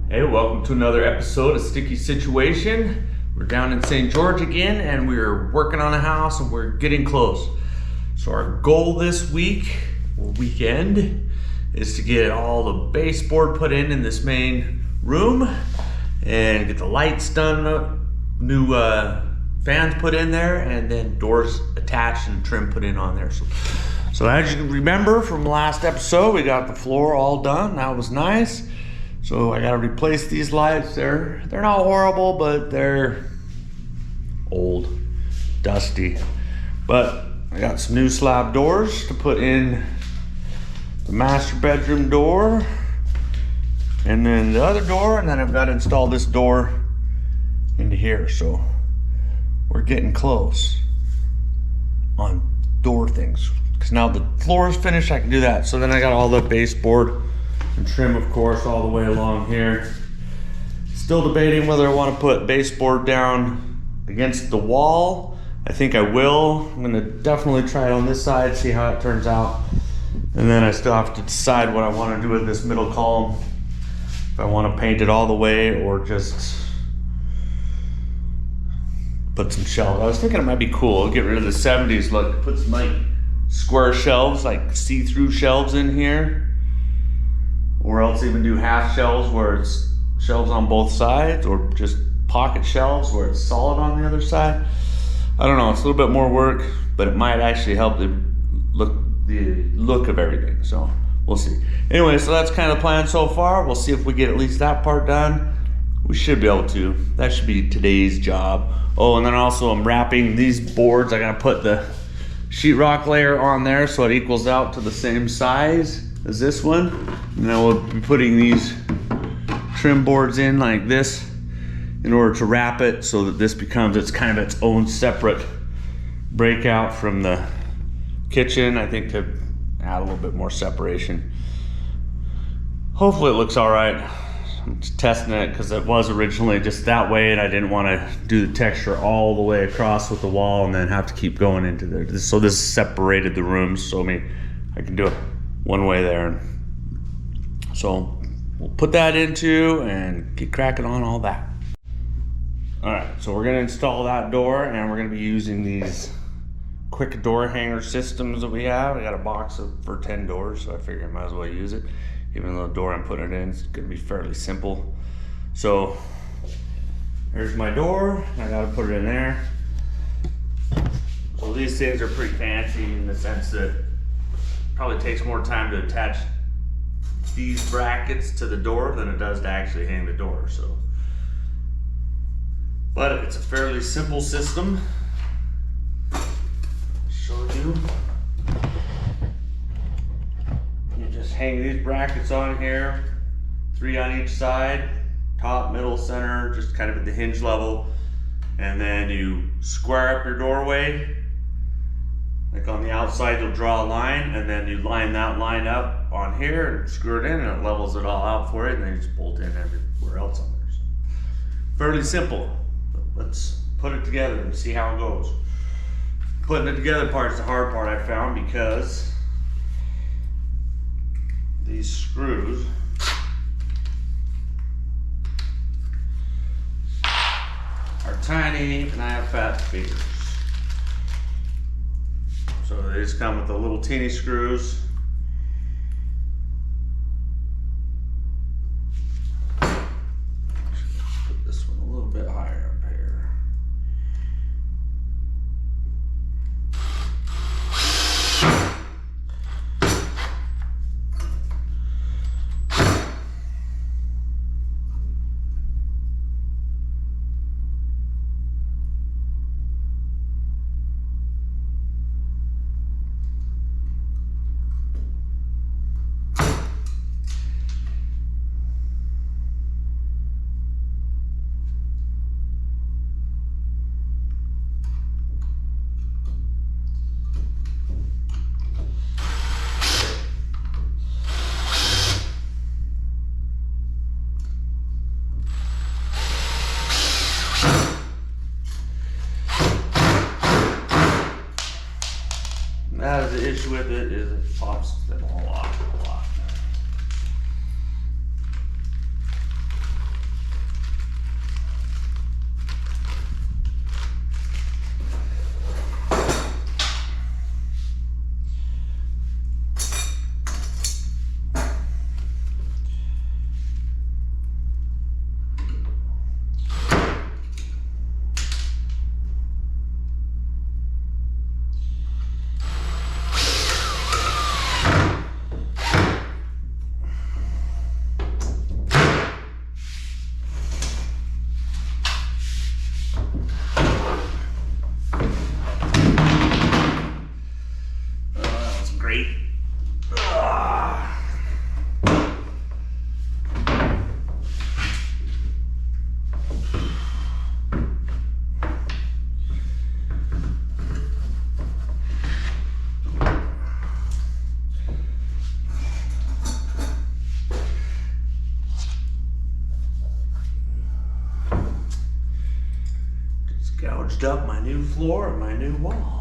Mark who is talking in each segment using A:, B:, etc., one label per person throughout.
A: Hey, welcome to another episode of Sticky Situation. We're down in St. George again, and we're working on a house, and we're getting close. So our goal this week, or weekend, is to get all the baseboard put in this main room, and get the lights done, new fans put in there, and then doors attached and trim put in on there. So as you can remember from last episode, we got the floor all done. That was nice. So I gotta replace these lights. They're not horrible, but they're old, dusty. But I got some new slab doors to put in the master bedroom door, and then the other door, and then I've got to install this door into here. So we're getting close on door things. Because now the floor is finished, I can do that. So then I got all the baseboard and trim, of course, all the way along here. Still debating whether I want to put baseboard down against the wall. I think I will. I'm gonna definitely try it on this side, see how it turns out. And then I still have to decide what I want to do with this middle column. If I want to paint it all the way or just put some shelves. I was thinking it might be cool, get rid of the 70s look, put some like square shelves, like see-through shelves in here. Or else even do half shelves where it's shelves on both sides, or just pocket shelves where it's solid on the other side. I don't know, it's a little bit more work, but it might actually help the look of everything, so we'll see. Anyway, so that's kind of the plan so far. We'll see if we get at least that part done. We should be able to. That should be today's job. Oh, and then also I'm wrapping these boards. I gotta put the sheetrock layer on there so it equals out to the same size as this one. And then we'll be putting these trim boards in like this in order to wrap it so that this becomes its own separate breakout from the kitchen. I think to add a little bit more separation. Hopefully it looks all right. I'm just testing it because it was originally just that way, and I didn't want to do the texture all the way across with the wall and then have to keep going into there. So this separated the rooms, so I can do it one way there. So we'll put that into and get cracking on all that. All right, so we're gonna install that door, and we're gonna be using these quick door hanger systems that we have. I got a box for 10 doors, so I figured I might as well use it. Even though the door I'm putting it in is gonna be fairly simple. So there's my door, I gotta put it in there. So these things are pretty fancy in the sense that it probably takes more time to attach these brackets to the door than it does to actually hang the door. So, but it's a fairly simple system. Show you. You just hang these brackets on here, 3 on each side, top, middle, center, just kind of at the hinge level. And then you square up your doorway. Like on the outside, you'll draw a line, and then you line that line up on here and screw it in, and it levels it all out for you, and then you just bolt in everywhere else on there. So, fairly simple, but let's put it together and see how it goes. Putting it together part is the hard part, I found, because these screws are tiny, and I have fat fingers. So they just come with the little teeny screws. Put this one a little bit higher up here. Now the issue with it is it pops them all off a lot. polished up my new floor and my new wall.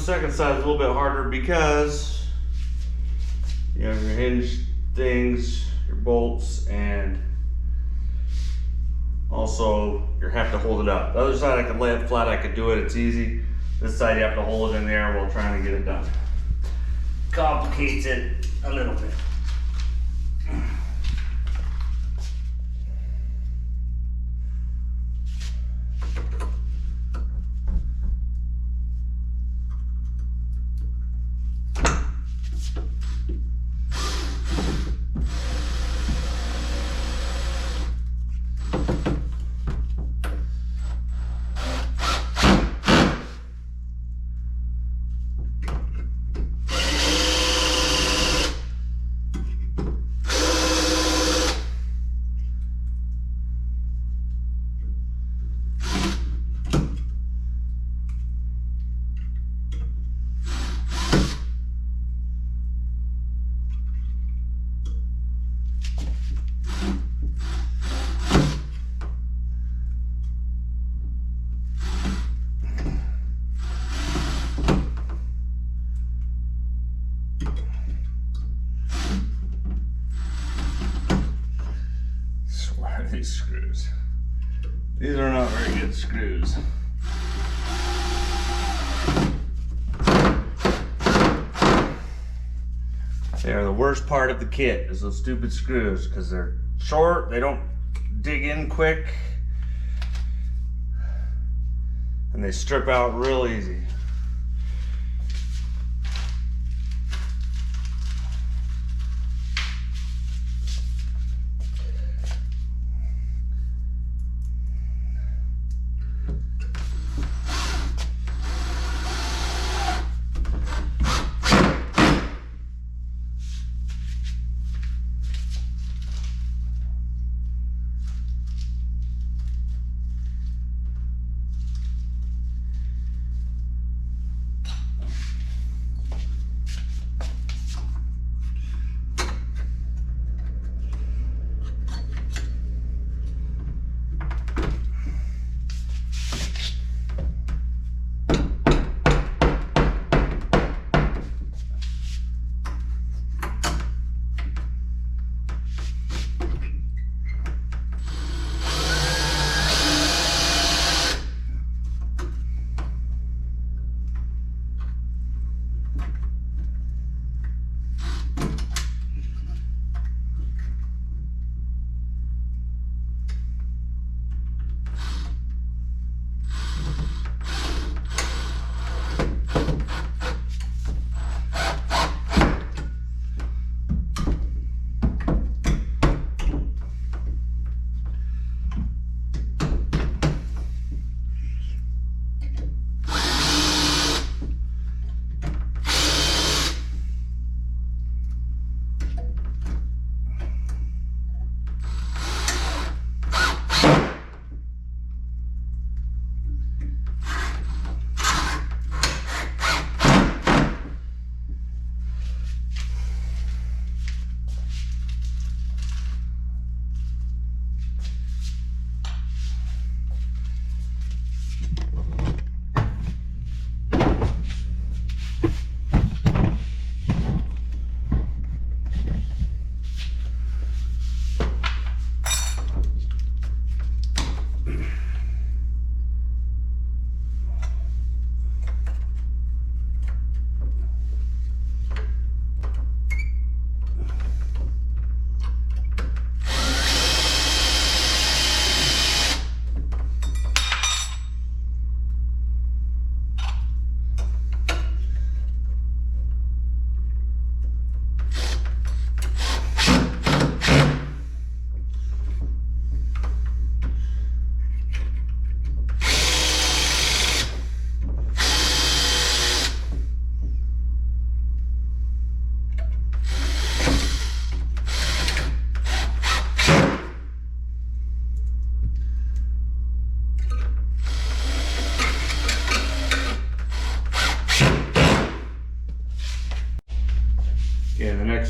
A: Second side is a little bit harder because you have your hinge things, your bolts, and also you have to hold it up. The other side I could lay it flat, I could do it, it's easy. This side you have to hold it in there while trying to get it done. Complicates it a little bit. These screws. These are not very good screws. They are the worst part of the kit, is those stupid screws, because they're short, they don't dig in quick, and they strip out real easy.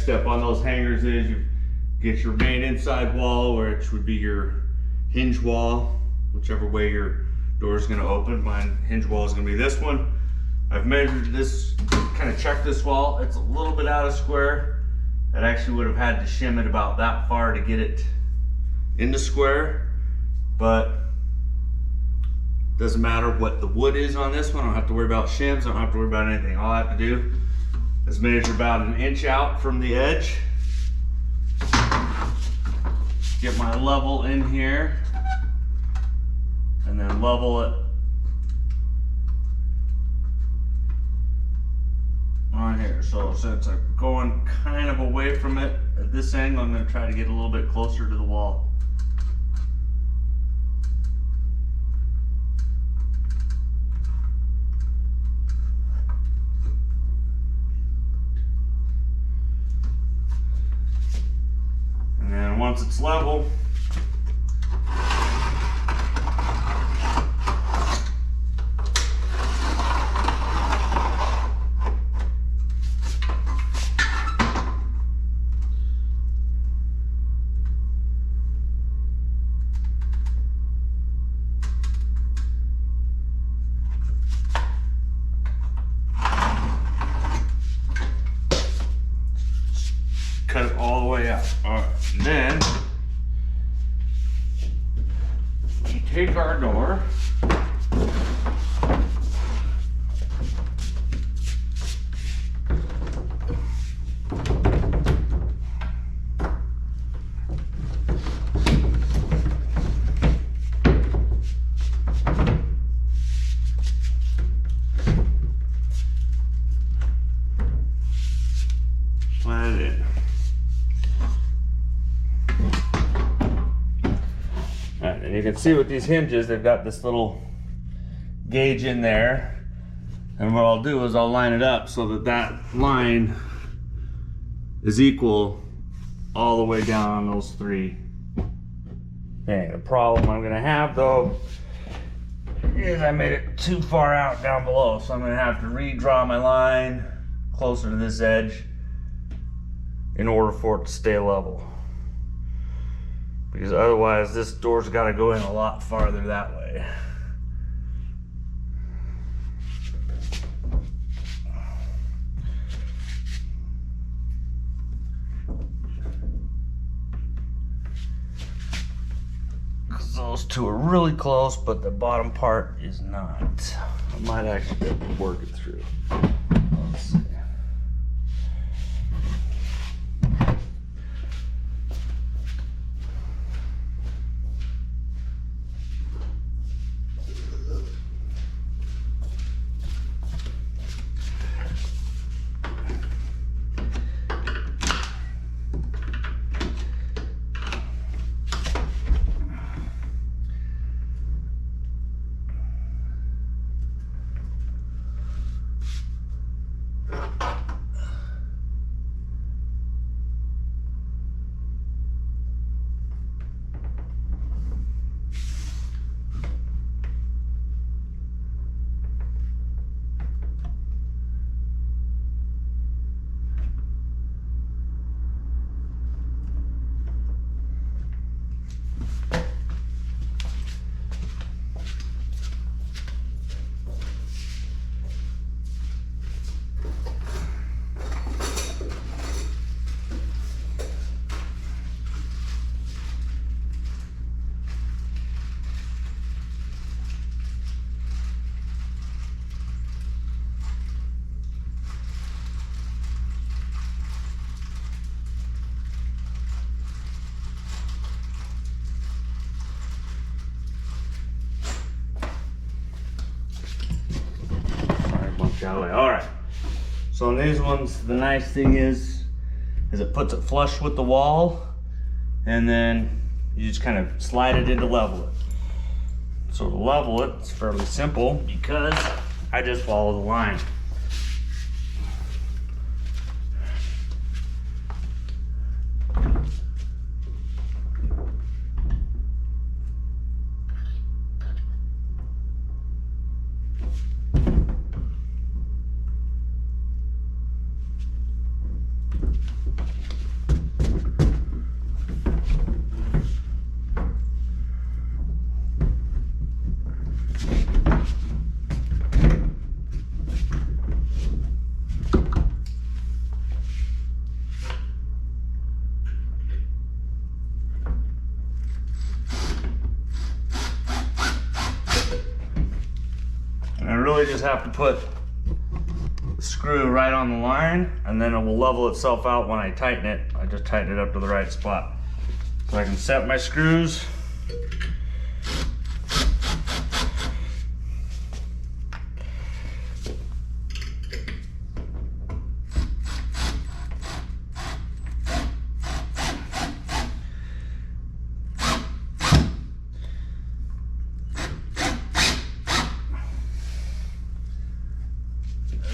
A: step on those hangers is you get your main inside wall, which would be your hinge wall, whichever way your door is going to open. My hinge wall is going to be this one. I've measured this, kind of checked this wall. It's a little bit out of square. I actually would have had to shim it about that far to get it into square, but doesn't matter what the wood is on this one. I don't have to worry about shims. I don't have to worry about anything. All I have to do is measure about an inch out from the edge. Get my level in here and then level it on here. So since I'm going kind of away from it at this angle, I'm going to try to get a little bit closer to the wall. And then once it's level, cut it all the way out. All right, and then we take our door, slide it in. Alright, and you can see with these hinges, they've got this little gauge in there. And what I'll do is I'll line it up so that that line is equal all the way down on those three. Okay, the problem I'm gonna have though is I made it too far out down below. So I'm gonna have to redraw my line closer to this edge in order for it to stay level. Because otherwise this door's got to go in a lot farther that way. Because those two are really close, but the bottom part is not. I might actually be able to work it through. Let's see. All right, so on these ones, the nice thing is it puts it flush with the wall, and then you just kind of slide it in to level it. So to level it, it's fairly simple because I just follow the line. really just have to put the screw right on the line, and then it will level itself out when I tighten it. I just tighten it up to the right spot. So I can set my screws.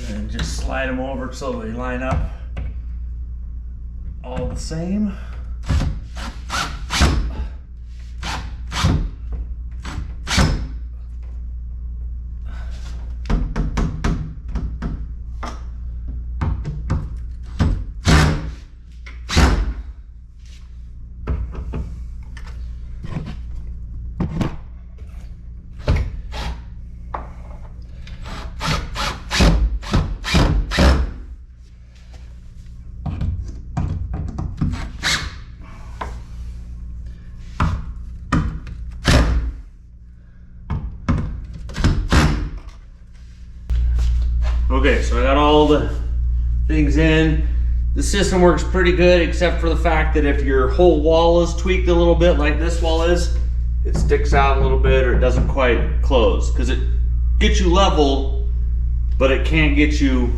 A: And just slide them over so they line up all the same. Okay, so I got all the things in. The system works pretty good, except for the fact that if your whole wall is tweaked a little bit like this wall is, it sticks out a little bit or it doesn't quite close. Because it gets you level, but it can't get you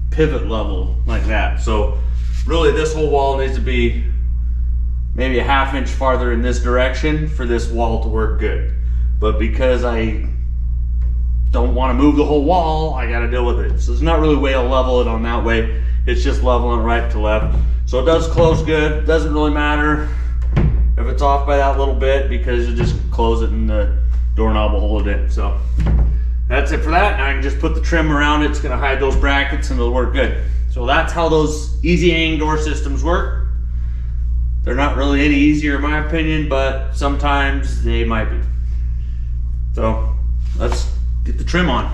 A: pivot level like that. So really this whole wall needs to be maybe a ½ inch farther in this direction for this wall to work good. But because I don't want to move the whole wall, I got to deal with it. So there's not really a way to level it on that way. It's just leveling right to left. So it does close good. Doesn't really matter if it's off by that little bit, because you just close it and the doorknob will hold it in. So that's it for that. Now I can just put the trim around it. It's going to hide those brackets and it'll work good. So that's how those easy hanging door systems work. They're not really any easier in my opinion, but sometimes they might be. So let's get the trim on.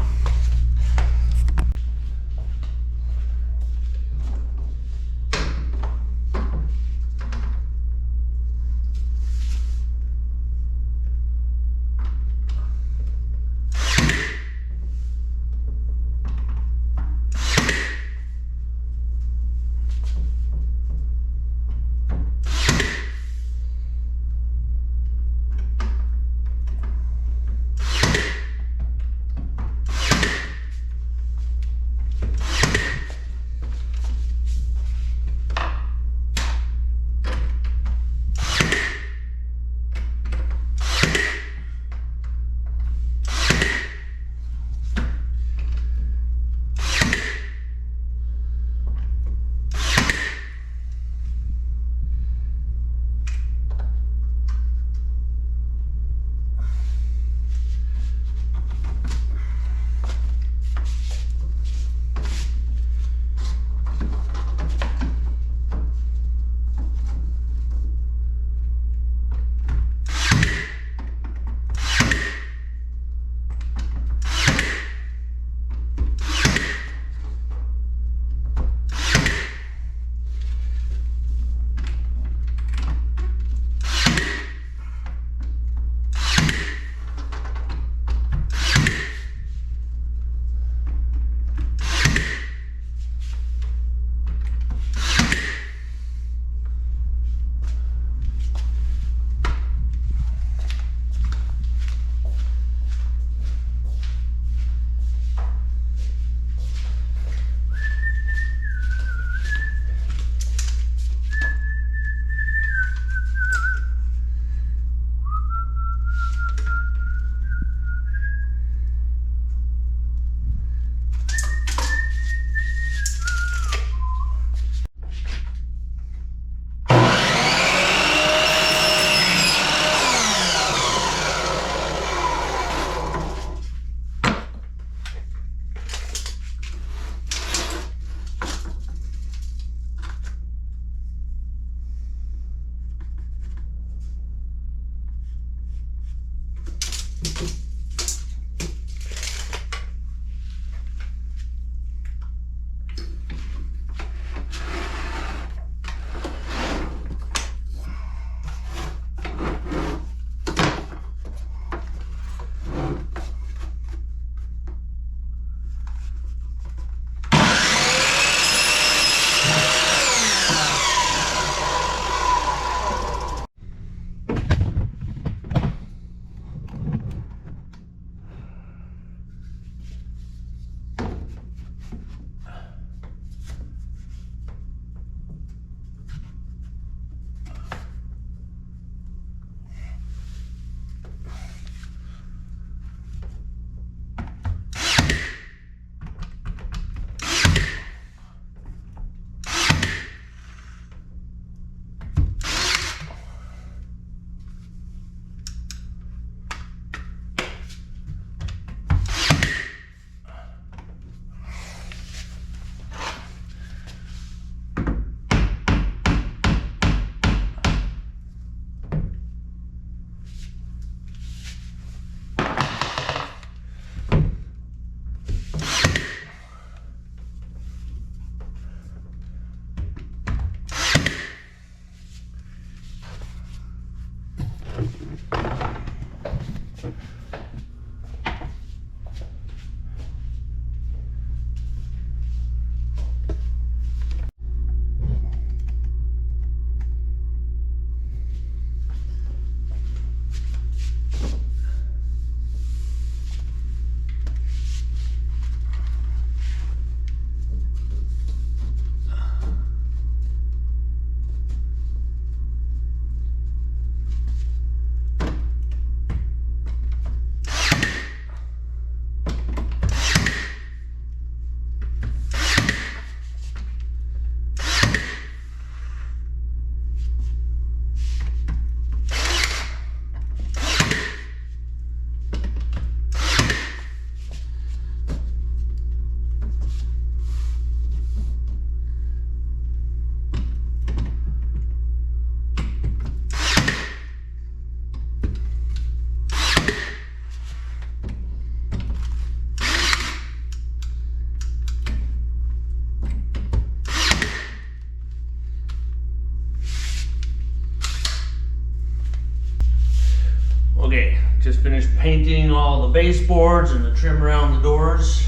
A: painting all the baseboards and the trim around the doors.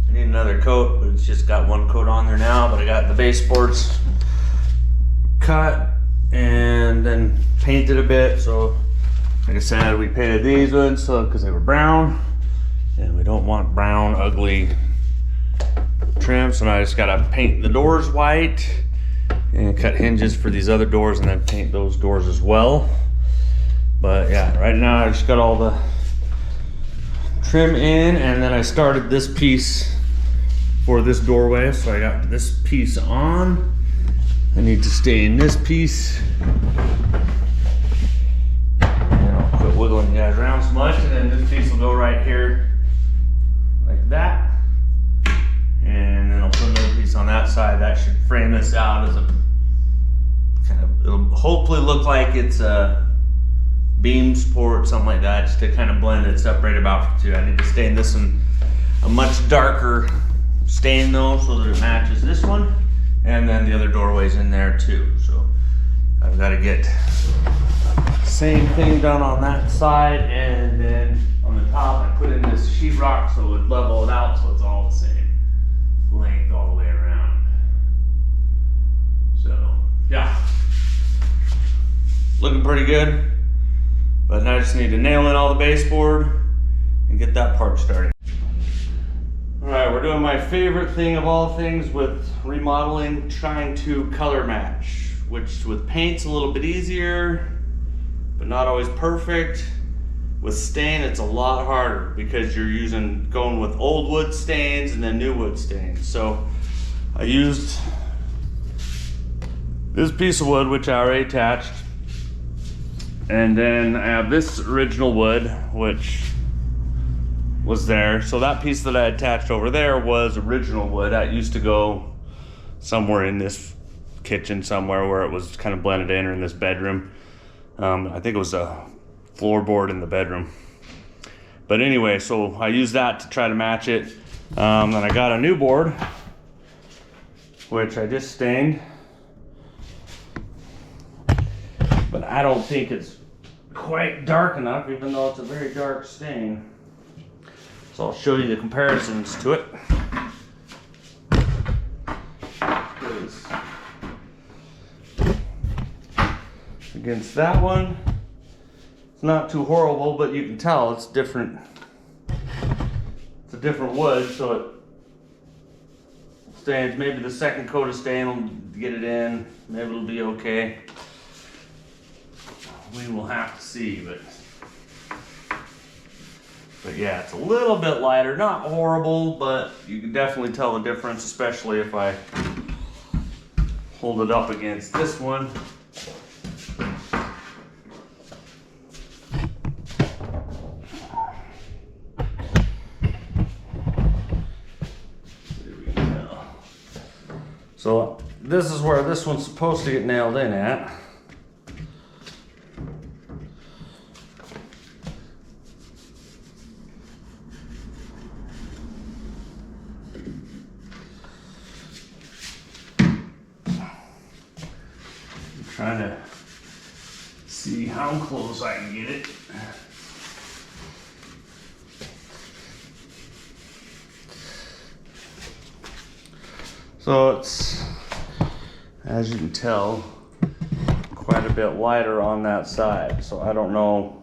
A: I need another coat, but it's just got one coat on there now, but I got the baseboards cut and then painted a bit. So like I said, we painted these ones so because they were brown, and we don't want brown ugly trim, so now I just gotta paint the doors white and cut hinges for these other doors and then paint those doors as well. But yeah, right now I just got all the trim in, and then I started this piece for this doorway. So I got this piece on. I need to stay in this piece. And I'll quit wiggling you guys around so much, and then this piece will go right here like that. And then I'll put another piece on that side. That should frame this out as a kind of, it'll hopefully look like it's a beam support, something like that, just to kind of blend it, separate it out from two. I need to stain this in a much darker stain though, so that it matches this one. And then the other doorway's in there too. So I've got to get same thing done on that side, and then on the top I put in this sheetrock so it would level it out so it's all the same length all the way around. So yeah, looking pretty good, but now I just need to nail in all the baseboard and get that part started. All right, we're doing my favorite thing of all things with remodeling, trying to color match, which with paint's a little bit easier, but not always perfect. With stain, it's a lot harder because you're going with old wood stains and then new wood stains. So I used this piece of wood, which I already attached. And then I have this original wood, which was there. So that piece that I attached over there was original wood. That used to go somewhere in this kitchen somewhere where it was kind of blended in, or in this bedroom. I think it was a floorboard in the bedroom. But anyway, so I used that to try to match it. And I got a new board, which I just stained. But I don't think it's quite dark enough, even though it's a very dark stain. So I'll show you the comparisons to it. Against that one, it's not too horrible, but you can tell it's different. It's a different wood, so it stains. Maybe the second coat of stain will get it in. Maybe it'll be okay. We will have to see, but yeah, it's a little bit lighter. Not horrible, but you can definitely tell the difference, especially if I hold it up against this one. So this is where this one's supposed to get nailed in at. I'm trying to see how close I can get it. So it's, as you can tell, quite a bit lighter on that side. So I don't know.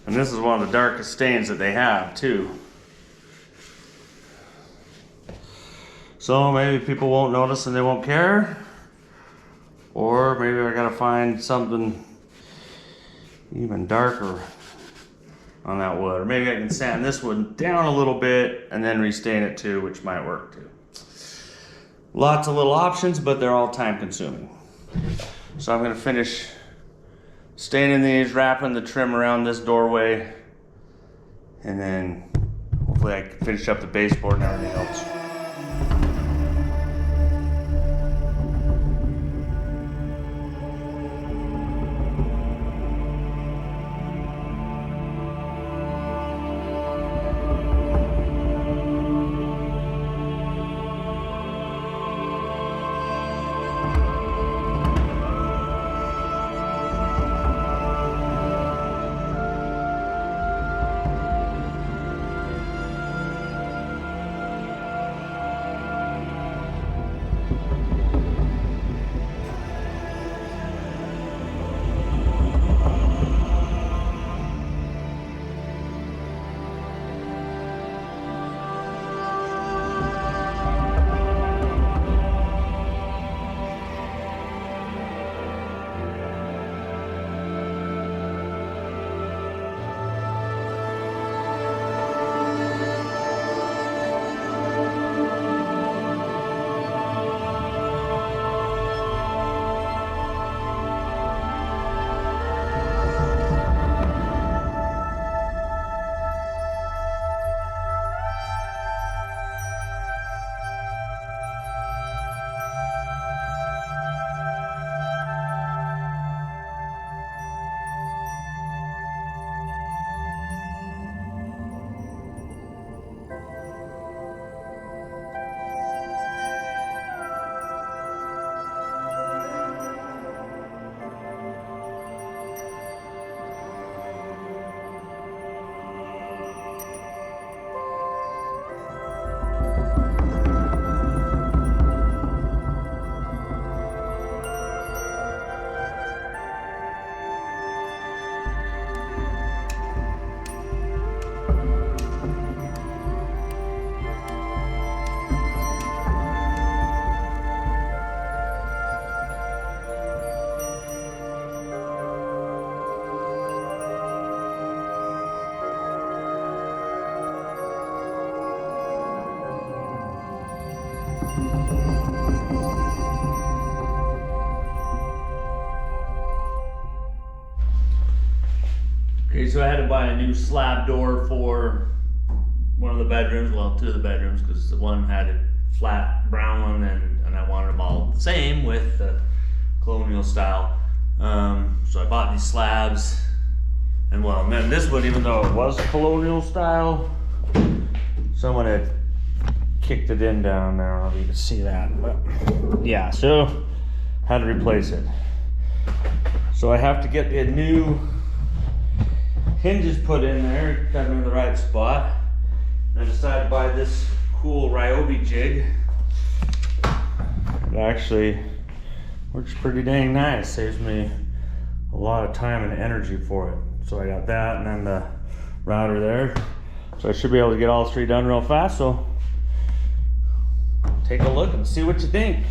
A: And this is one of the darkest stains that they have too. So maybe people won't notice and they won't care. Or maybe I gotta find something even darker on that wood, or maybe I can sand this one down a little bit and then restain it too, which might work too. Lots of little options, but they're all time consuming. So I'm gonna finish staining these, wrapping the trim around this doorway, and then hopefully I can finish up the baseboard and everything else. Okay, so I had to buy a new slab door for one of the bedrooms, well, two of the bedrooms, because the one had a flat brown one, and I wanted them all the same with the colonial style. So I bought these slabs, and well, man, this one, even though it was colonial style, someone had kicked it in down there. I don't know if you can see that, but yeah, so had to replace it. So I have to get the new hinges put in there, got them in the right spot. And I decided to buy this cool Ryobi jig. It actually works pretty dang nice, saves me a lot of time and energy for it. So I got that, and then the router there. So I should be able to get all three done real fast, so take a look and see what you think.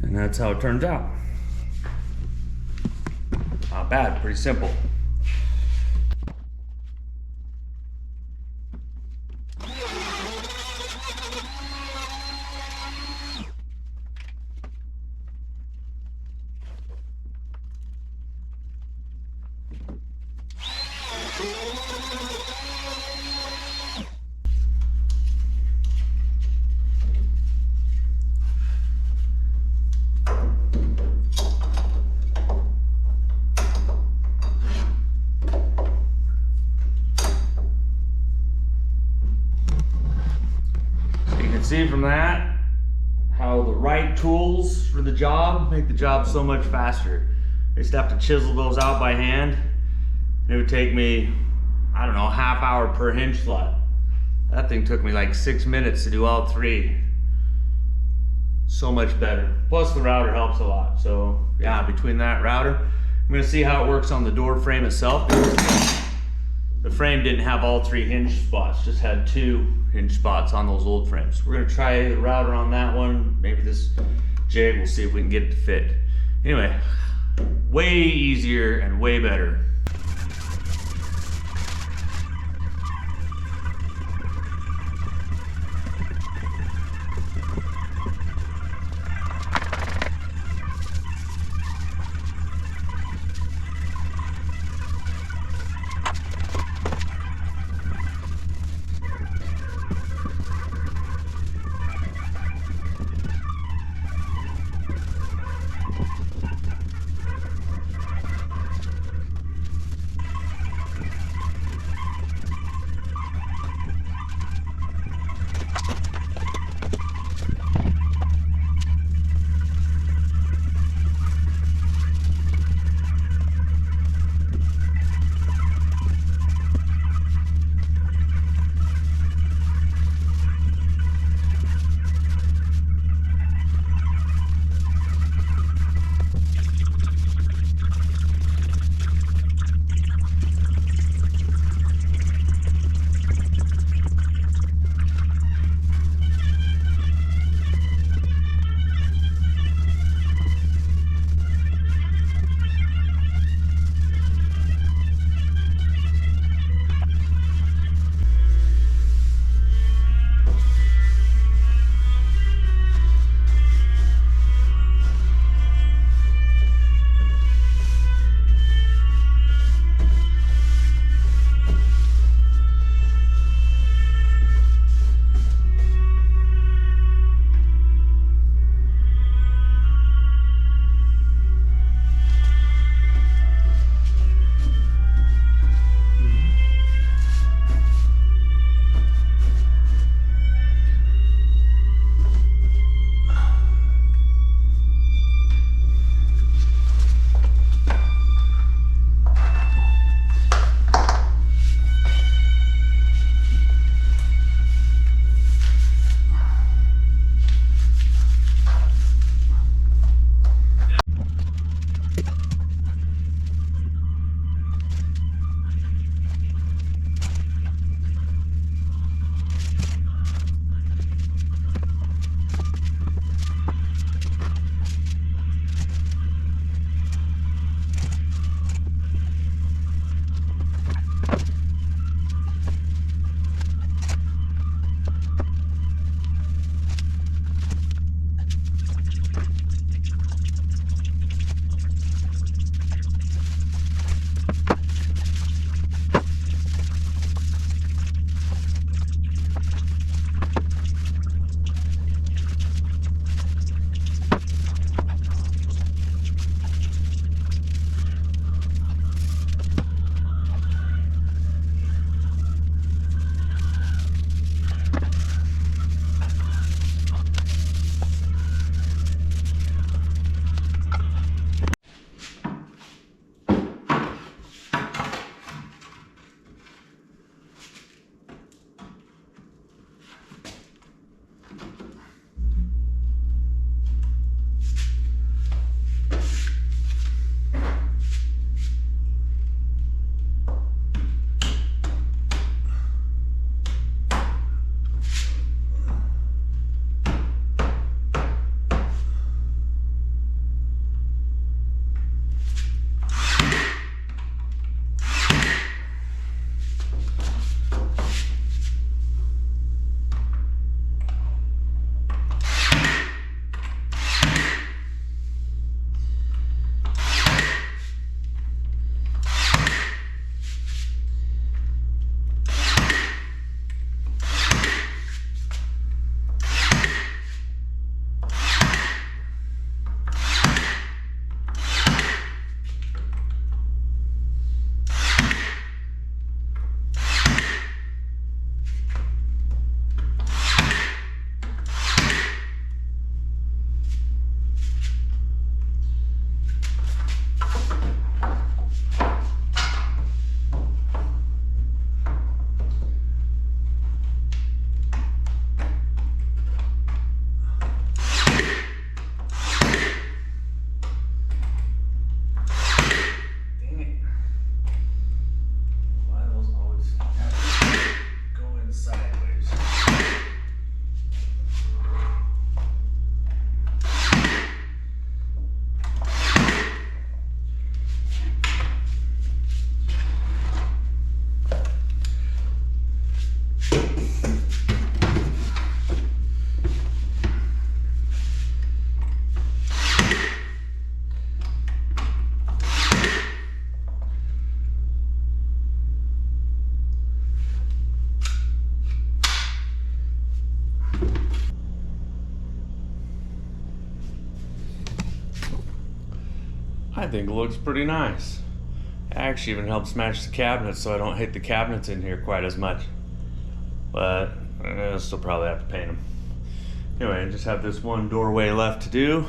A: And that's how it turns out. Not bad, pretty simple. See from that how the right tools for the job make the job so much faster. I used to have to chisel those out by hand. It would take me, I don't know, a half hour per hinge slot. That thing took me like 6 minutes to do all three. So much better. Plus the router helps a lot. So yeah, between that router, I'm gonna see how it works on the door frame itself, because the frame didn't have all three hinge spots, just had 2 hinge spots on those old frames. We're gonna try the router on that one, maybe this jig, we'll see if we can get it to fit. Anyway, way easier and way better. I think it looks pretty nice. It actually even helps match the cabinets so I don't hate the cabinets in here quite as much. But I'll still probably have to paint them. Anyway, I just have this one doorway left to do.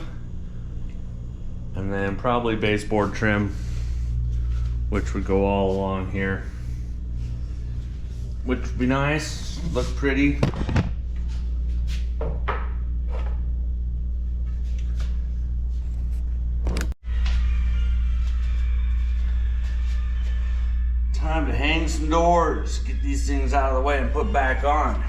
A: And then probably baseboard trim, which would go all along here. Which would be nice, look pretty. Time to hang some doors, get these things out of the way and put back on.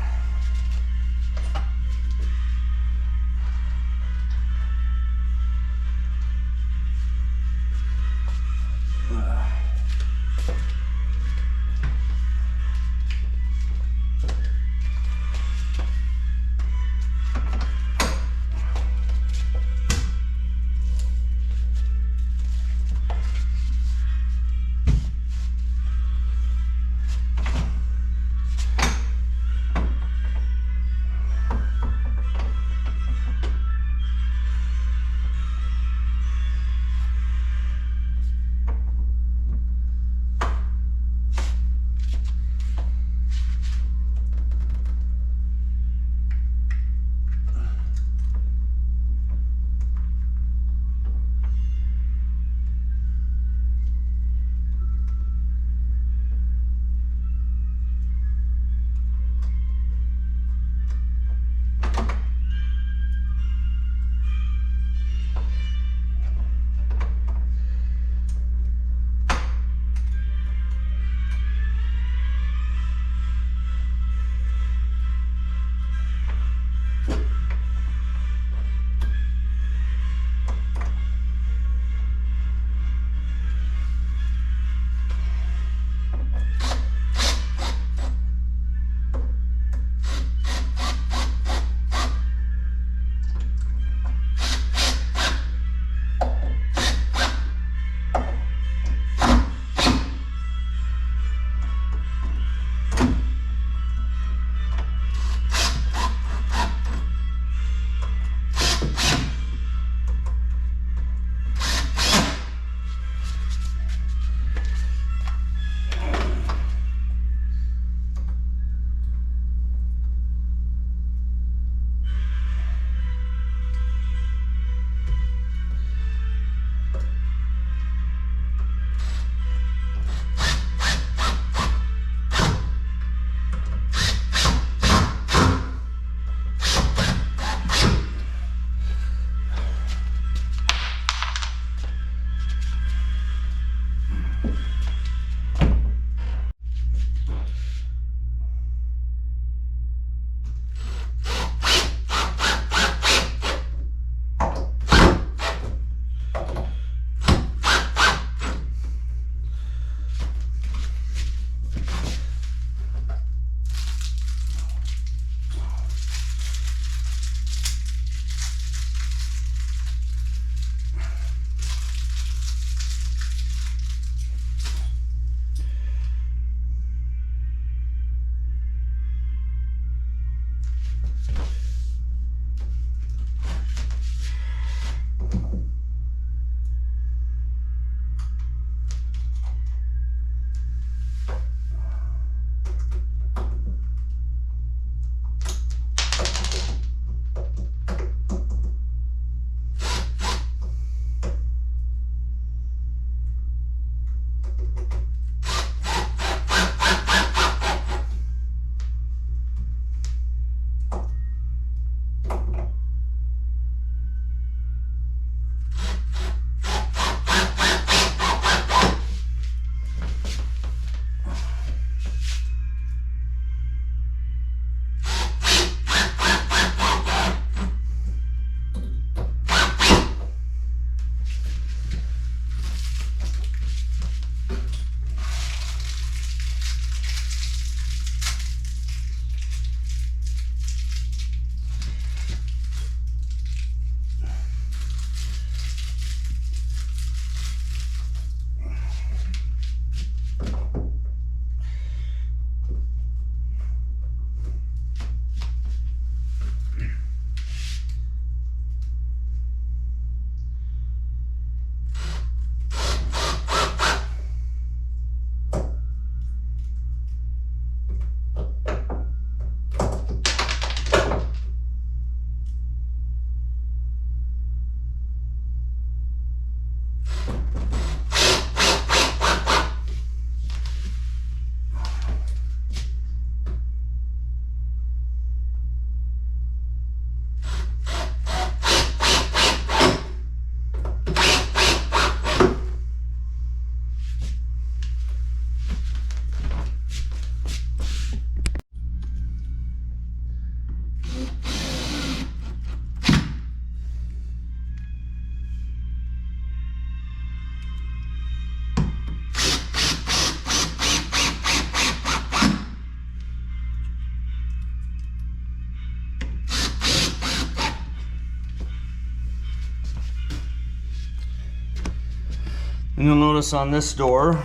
A: And you'll notice on this door,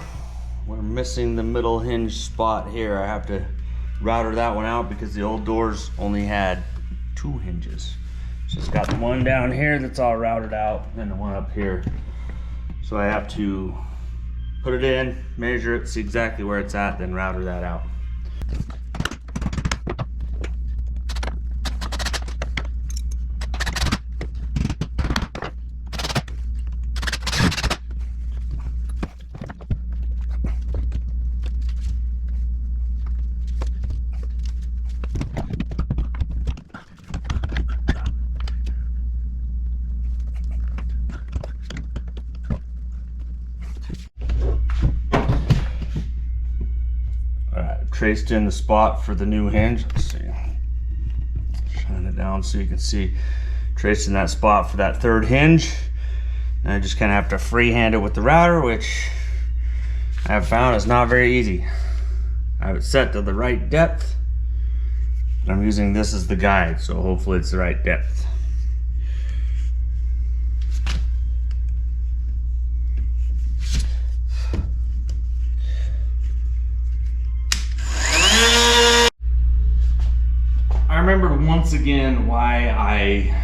A: we're missing the middle hinge spot here. I have to router that one out because the old doors only had 2 hinges. So it's got the one down here that's all routed out and the one up here. So I have to put it in, measure it, see exactly where it's at, then router that out. Traced in the spot for the new hinge. Let's see. Shine it down so you can see. Traced in that spot for that 3rd hinge. And I just kind of have to freehand it with the router, which I have found is not very easy. I have it set to the right depth. And I'm using this as the guide, so hopefully it's the right depth. I remembered once again why I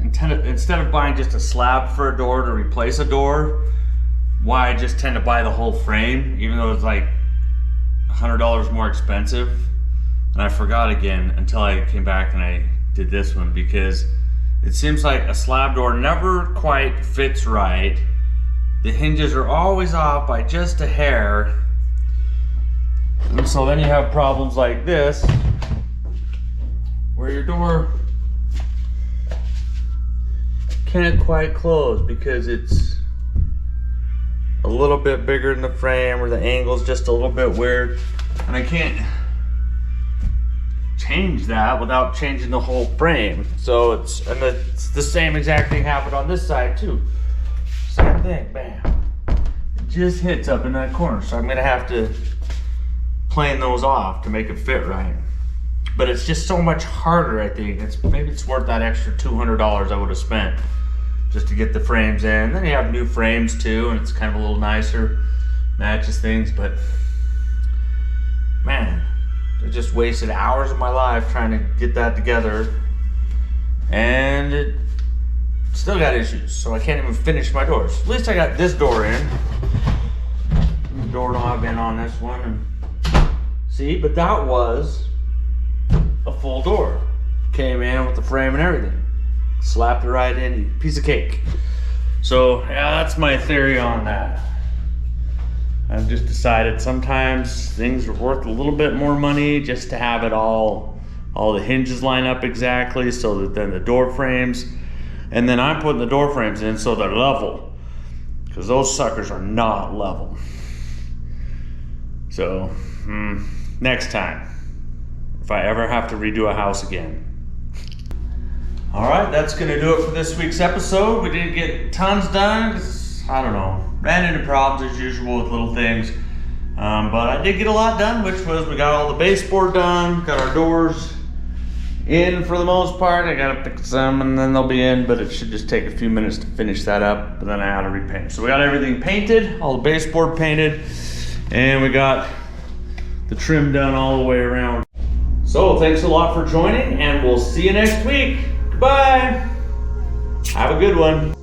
A: instead of buying just a slab for a door to replace a door, why I just tend to buy the whole frame, even though it's like $100 more expensive. And I forgot again until I came back and I did this one, because it seems like a slab door never quite fits right. The hinges are always off by just a hair. And so then you have problems like this, where your door can't quite close because it's a little bit bigger than the frame, or the angle's just a little bit weird. And I can't change that without changing the whole frame. So it's the same exact thing happened on this side too. Same thing, bam. It just hits up in that corner. So I'm gonna have to plane those off to make it fit right. But it's just so much harder, I think. Maybe it's worth that extra $200 I would have spent just to get the frames in. Then you have new frames too, and it's kind of a little nicer, matches things. But man, I just wasted hours of my life trying to get that together, and it still got issues. So I can't even finish my doors. At least I got this door in, the doorknob in on this one, and see. But that was a full door. Came in with the frame and everything. Slapped it right in, piece of cake. So yeah, that's my theory on that. I've just decided sometimes things are worth a little bit more money just to have it all the hinges line up exactly, so that then the door frames, and then I'm putting the door frames in so they're level, because those suckers are not level. So next time, if I ever have to redo a house again. All right, that's gonna do it for this week's episode. We didn't get tons done, 'cause, I don't know, ran into problems as usual with little things. But I did get a lot done, which was we got all the baseboard done, got our doors in for the most part. I gotta fix them and then they'll be in, but it should just take a few minutes to finish that up, but then I gotta repaint. So we got everything painted, all the baseboard painted, and we got the trim done all the way around. So thanks a lot for joining, and we'll see you next week. Goodbye. Have a good one.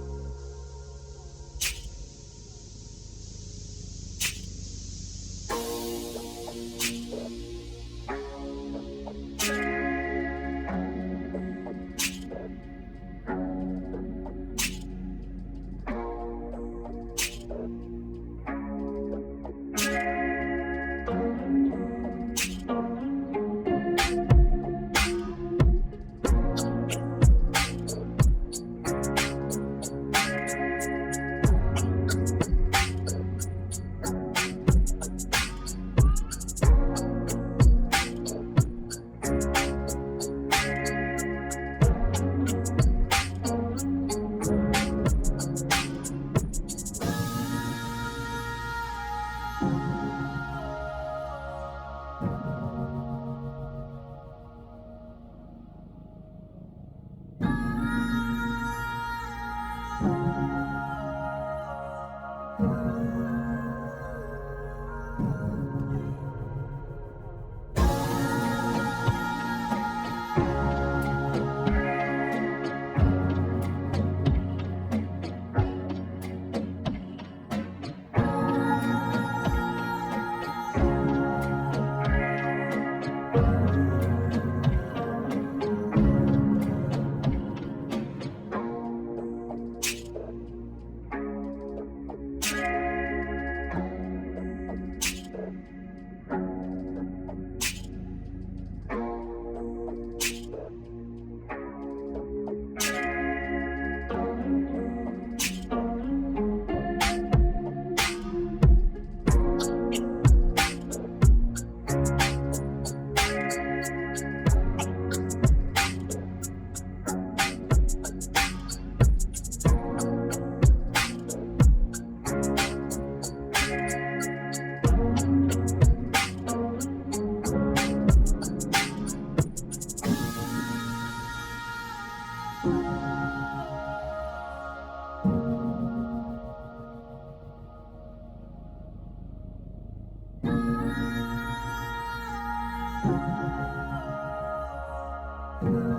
A: Yeah.